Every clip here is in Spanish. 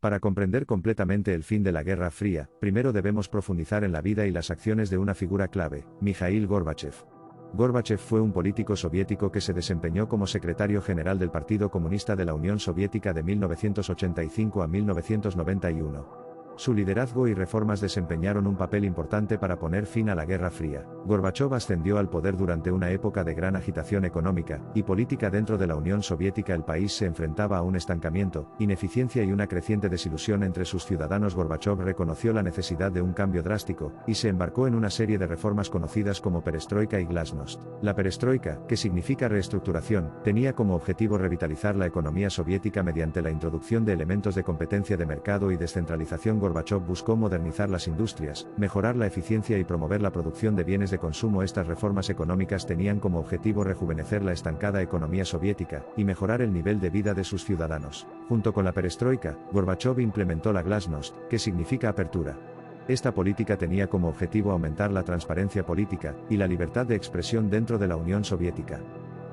Para comprender completamente el fin de la Guerra Fría, primero debemos profundizar en la vida y las acciones de una figura clave, Mikhail Gorbachev. Gorbachev fue un político soviético que se desempeñó como secretario general del Partido Comunista de la Unión Soviética de 1985 a 1991. Su liderazgo y reformas desempeñaron un papel importante para poner fin a la Guerra Fría. Gorbachev ascendió al poder durante una época de gran agitación económica y política dentro de la Unión Soviética. El país se enfrentaba a un estancamiento, ineficiencia y una creciente desilusión entre sus ciudadanos. Gorbachev reconoció la necesidad de un cambio drástico y se embarcó en una serie de reformas conocidas como perestroika y glasnost. La perestroika, que significa reestructuración, tenía como objetivo revitalizar la economía soviética mediante la introducción de elementos de competencia de mercado y descentralización. Gorbachev buscó modernizar las industrias, mejorar la eficiencia y promover la producción de bienes de consumo. Estas reformas económicas tenían como objetivo rejuvenecer la estancada economía soviética y mejorar el nivel de vida de sus ciudadanos. Junto con la perestroika, Gorbachev implementó la glasnost, que significa apertura. Esta política tenía como objetivo aumentar la transparencia política y la libertad de expresión dentro de la Unión Soviética.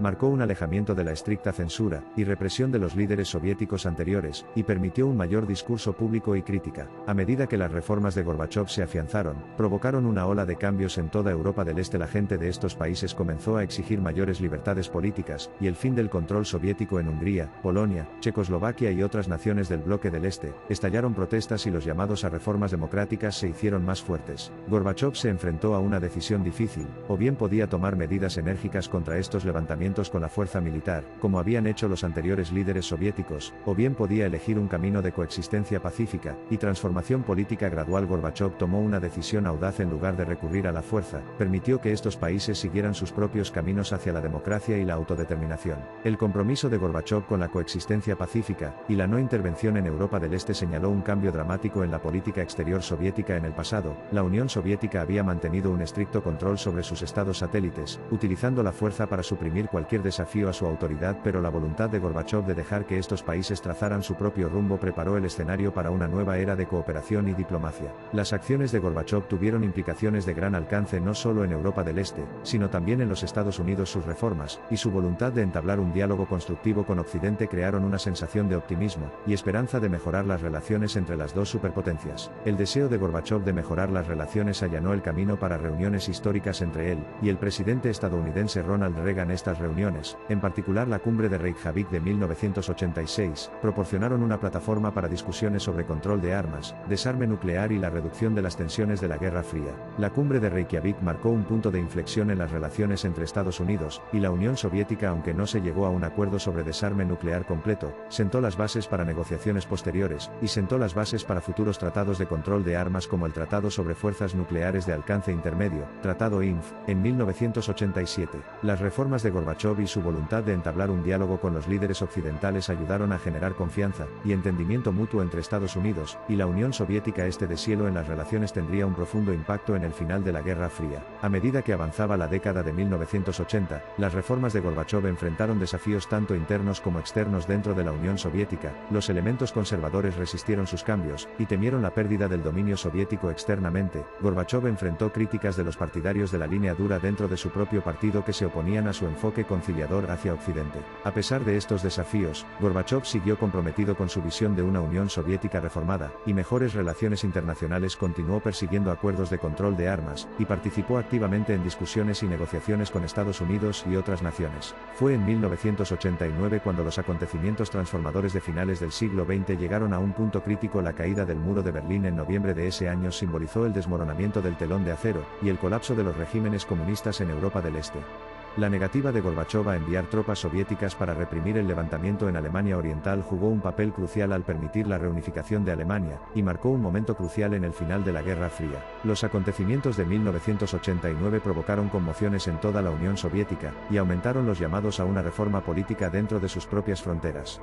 Marcó un alejamiento de la estricta censura y represión de los líderes soviéticos anteriores, y permitió un mayor discurso público y crítica. A medida que las reformas de Gorbachev se afianzaron, provocaron una ola de cambios en toda Europa del Este. La gente de estos países comenzó a exigir mayores libertades políticas, y el fin del control soviético en Hungría, Polonia, Checoslovaquia y otras naciones del bloque del Este. Estallaron protestas y los llamados a reformas democráticas se hicieron más fuertes. Gorbachev se enfrentó a una decisión difícil: o bien podía tomar medidas enérgicas contra estos levantamientos con la fuerza militar, como habían hecho los anteriores líderes soviéticos, o bien podía elegir un camino de coexistencia pacífica y transformación política gradual. Gorbachev tomó una decisión audaz. En lugar de recurrir a la fuerza, permitió que estos países siguieran sus propios caminos hacia la democracia y la autodeterminación. El compromiso de Gorbachev con la coexistencia pacífica y la no intervención en Europa del Este señaló un cambio dramático en la política exterior soviética. En el pasado, la Unión Soviética había mantenido un estricto control sobre sus estados satélites, utilizando la fuerza para suprimir cualquier desafío a su autoridad, pero la voluntad de Gorbachev de dejar que estos países trazaran su propio rumbo preparó el escenario para una nueva era de cooperación y diplomacia. Las acciones de Gorbachev tuvieron implicaciones de gran alcance no solo en Europa del Este, sino también en los Estados Unidos. Sus reformas, y su voluntad de entablar un diálogo constructivo con Occidente crearon una sensación de optimismo y esperanza de mejorar las relaciones entre las dos superpotencias. El deseo de Gorbachev de mejorar las relaciones allanó el camino para reuniones históricas entre él y el presidente estadounidense Ronald Reagan. Estas reuniones, en particular la cumbre de Reykjavik de 1986, proporcionaron una plataforma para discusiones sobre control de armas, desarme nuclear y la reducción de las tensiones de la Guerra Fría. La cumbre de Reykjavik marcó un punto de inflexión en las relaciones entre Estados Unidos y la Unión Soviética. Aunque no se llegó a un acuerdo sobre desarme nuclear completo, sentó las bases para negociaciones posteriores, y sentó las bases para futuros tratados de control de armas como el Tratado sobre Fuerzas Nucleares de Alcance Intermedio, Tratado INF, en 1987. Las reformas de Gorbachev y su voluntad de entablar un diálogo con los líderes occidentales ayudaron a generar confianza y entendimiento mutuo entre Estados Unidos y la Unión Soviética. Este deshielo en las relaciones tendría un profundo impacto en el final de la Guerra Fría. A medida que avanzaba la década de 1980, las reformas de Gorbachev enfrentaron desafíos tanto internos como externos dentro de la Unión Soviética. Los elementos conservadores resistieron sus cambios y temieron la pérdida del dominio soviético externamente. Gorbachev enfrentó críticas de los partidarios de la línea dura dentro de su propio partido que se oponían a su enfoque conciliador hacia Occidente. A pesar de estos desafíos, Gorbachev siguió comprometido con su visión de una Unión Soviética reformada y mejores relaciones internacionales. Continuó persiguiendo acuerdos de control de armas y participó activamente en discusiones y negociaciones con Estados Unidos y otras naciones. Fue en 1989 cuando los acontecimientos transformadores de finales del siglo XX llegaron a un punto crítico. La caída del muro de Berlín en noviembre de ese año simbolizó el desmoronamiento del telón de acero y el colapso de los regímenes comunistas en Europa del Este. La negativa de Gorbachev a enviar tropas soviéticas para reprimir el levantamiento en Alemania Oriental jugó un papel crucial al permitir la reunificación de Alemania, y marcó un momento crucial en el final de la Guerra Fría. Los acontecimientos de 1989 provocaron conmociones en toda la Unión Soviética, y aumentaron los llamados a una reforma política dentro de sus propias fronteras.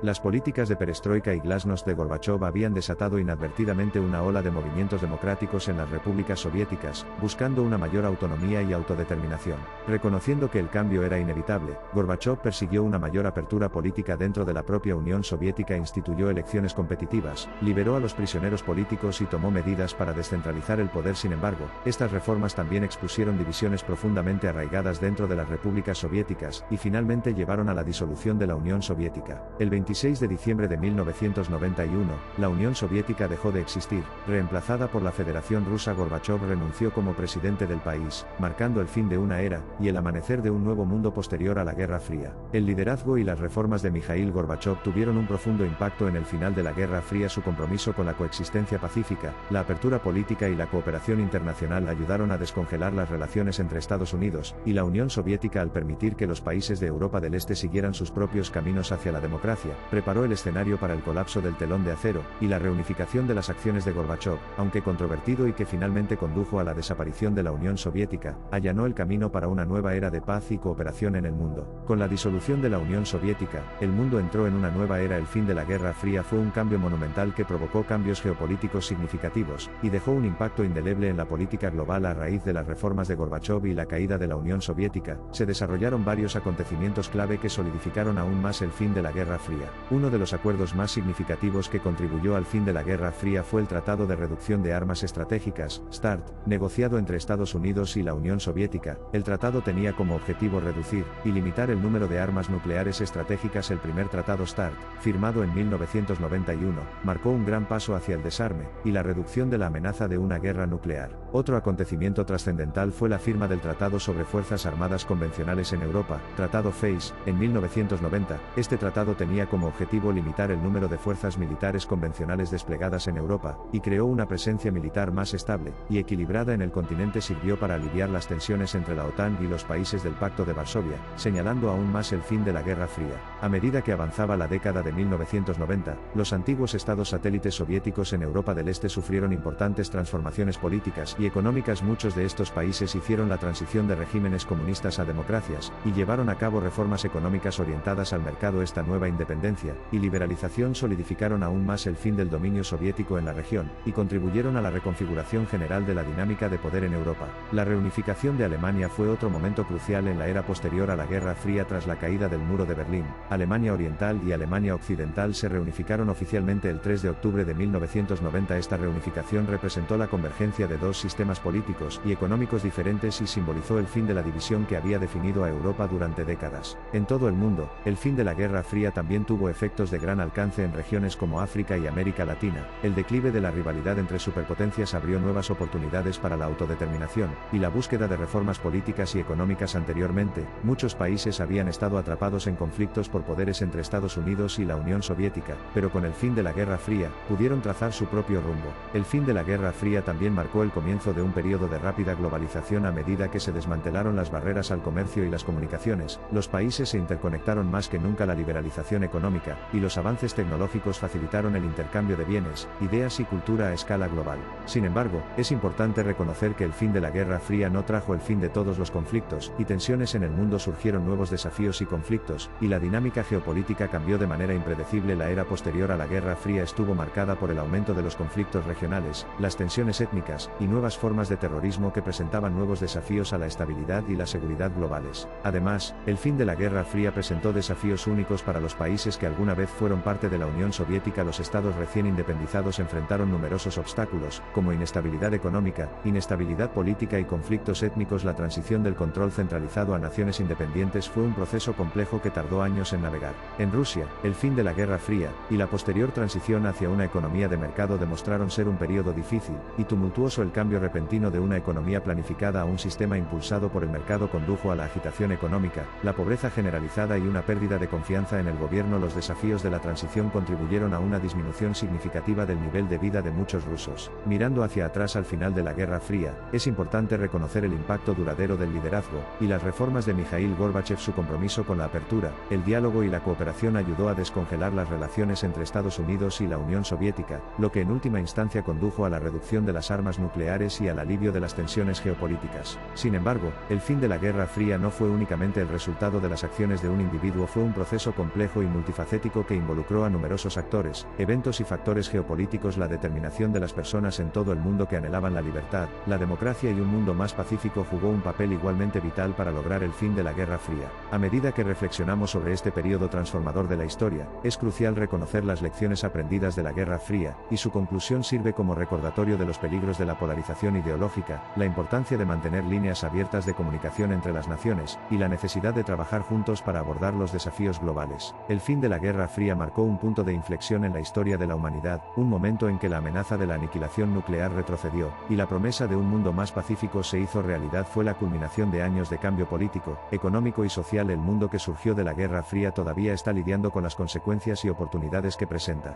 Las políticas de perestroika y glasnost de Gorbachev habían desatado inadvertidamente una ola de movimientos democráticos en las repúblicas soviéticas, buscando una mayor autonomía y autodeterminación. Reconociendo que el cambio era inevitable, Gorbachev persiguió una mayor apertura política dentro de la propia Unión Soviética, instituyó elecciones competitivas, liberó a los prisioneros políticos y tomó medidas para descentralizar el poder. Sin embargo, estas reformas también expusieron divisiones profundamente arraigadas dentro de las repúblicas soviéticas, y finalmente llevaron a la disolución de la Unión Soviética. El 26 de diciembre de 1991, la Unión Soviética dejó de existir, reemplazada por la Federación Rusa. Gorbachov renunció como presidente del país, marcando el fin de una era, y el amanecer de un nuevo mundo posterior a la Guerra Fría. El liderazgo y las reformas de Mikhail Gorbachov tuvieron un profundo impacto en el final de la Guerra Fría. Su compromiso con la coexistencia pacífica, la apertura política y la cooperación internacional ayudaron a descongelar las relaciones entre Estados Unidos y la Unión Soviética al permitir que los países de Europa del Este siguieran sus propios caminos hacia la democracia. Preparó el escenario para el colapso del telón de acero y la reunificación de las acciones de Gorbachov, aunque controvertido y que finalmente condujo a la desaparición de la Unión Soviética, allanó el camino para una nueva era de paz y cooperación en el mundo. Con la disolución de la Unión Soviética, el mundo entró en una nueva era. El fin de la Guerra Fría fue un cambio monumental que provocó cambios geopolíticos significativos y dejó un impacto indeleble en la política global. A raíz de las reformas de Gorbachov y la caída de la Unión Soviética, se desarrollaron varios acontecimientos clave que solidificaron aún más el fin de la Guerra Fría. Uno de los acuerdos más significativos que contribuyó al fin de la Guerra Fría fue el Tratado de Reducción de Armas Estratégicas, START, negociado entre Estados Unidos y la Unión Soviética. El tratado tenía como objetivo reducir y limitar el número de armas nucleares estratégicas. El primer tratado START, firmado en 1991, marcó un gran paso hacia el desarme y la reducción de la amenaza de una guerra nuclear. Otro acontecimiento trascendental fue la firma del Tratado sobre Fuerzas Armadas Convencionales en Europa, Tratado FACE, en 1990. Este tratado tenía como objetivo limitar el número de fuerzas militares convencionales desplegadas en Europa, y creó una presencia militar más estable y equilibrada en el continente. Sirvió para aliviar las tensiones entre la OTAN y los países del Pacto de Varsovia, señalando aún más el fin de la Guerra Fría. A medida que avanzaba la década de 1990, los antiguos estados satélites soviéticos en Europa del Este sufrieron importantes transformaciones políticas y económicas. Muchos de estos países hicieron la transición de regímenes comunistas a democracias, y llevaron a cabo reformas económicas orientadas al mercado. Esta nueva independencia y liberalización solidificaron aún más el fin del dominio soviético en la región, y contribuyeron a la reconfiguración general de la dinámica de poder en Europa. La reunificación de Alemania fue otro momento crucial en la era posterior a la Guerra Fría. Tras la caída del Muro de Berlín, Alemania Oriental y Alemania Occidental se reunificaron oficialmente el 3 de octubre de 1990. Esta reunificación representó la convergencia de dos sistemas políticos y económicos diferentes y simbolizó el fin de la división que había definido a Europa durante décadas. En todo el mundo, el fin de la Guerra Fría también tuvo efectos de gran alcance en regiones como África y América Latina. El declive de la rivalidad entre superpotencias abrió nuevas oportunidades para la autodeterminación y la búsqueda de reformas políticas y económicas. Anteriormente, muchos países habían estado atrapados en conflictos por poderes entre Estados Unidos y la Unión Soviética, pero con el fin de la Guerra Fría, pudieron trazar su propio rumbo. El fin de la Guerra Fría también marcó el comienzo de un periodo de rápida globalización. A medida que se desmantelaron las barreras al comercio y las comunicaciones, los países se interconectaron más que nunca. La liberalización económica y los avances tecnológicos facilitaron el intercambio de bienes, ideas y cultura a escala global. Sin embargo, es importante reconocer que el fin de la Guerra Fría no trajo el fin de todos los conflictos y tensiones en el mundo. Surgieron nuevos desafíos y conflictos, y la dinámica geopolítica cambió de manera impredecible. La era posterior a la Guerra Fría estuvo marcada por el aumento de los conflictos regionales, las tensiones étnicas y nuevas formas de terrorismo que presentaban nuevos desafíos a la estabilidad y la seguridad globales. Además, el fin de la Guerra Fría presentó desafíos únicos para los países que alguna vez fueron parte de la Unión Soviética. Los estados recién independizados enfrentaron numerosos obstáculos, como inestabilidad económica, inestabilidad política y conflictos étnicos. La transición del control centralizado a naciones independientes fue un proceso complejo que tardó años en navegar. En Rusia, el fin de la Guerra Fría y la posterior transición hacia una economía de mercado demostraron ser un periodo difícil y tumultuoso. El cambio repentino de una economía planificada a un sistema impulsado por el mercado condujo a la agitación económica, la pobreza generalizada y una pérdida de confianza en el gobierno. Los desafíos de la transición contribuyeron a una disminución significativa del nivel de vida de muchos rusos. Mirando hacia atrás al final de la Guerra Fría, es importante reconocer el impacto duradero del liderazgo y las reformas de Mikhail Gorbachov. Su compromiso con la apertura, el diálogo y la cooperación ayudó a descongelar las relaciones entre Estados Unidos y la Unión Soviética, lo que en última instancia condujo a la reducción de las armas nucleares y al alivio de las tensiones geopolíticas. Sin embargo, el fin de la Guerra Fría no fue únicamente el resultado de las acciones de un individuo. Fue un proceso complejo y multifacético que involucró a numerosos actores, eventos y factores geopolíticos. La determinación de las personas en todo el mundo que anhelaban la libertad, la democracia y un mundo más pacífico jugó un papel igualmente vital para lograr el fin de la Guerra Fría. A medida que reflexionamos sobre este periodo transformador de la historia, es crucial reconocer las lecciones aprendidas de la Guerra Fría, y su conclusión sirve como recordatorio de los peligros de la polarización ideológica, la importancia de mantener líneas abiertas de comunicación entre las naciones, y la necesidad de trabajar juntos para abordar los desafíos globales. El fin fin de la Guerra Fría marcó un punto de inflexión en la historia de la humanidad, un momento en que la amenaza de la aniquilación nuclear retrocedió, y la promesa de un mundo más pacífico se hizo realidad. Fue la culminación de años de cambio político, económico y social. El mundo que surgió de la Guerra Fría todavía está lidiando con las consecuencias y oportunidades que presenta.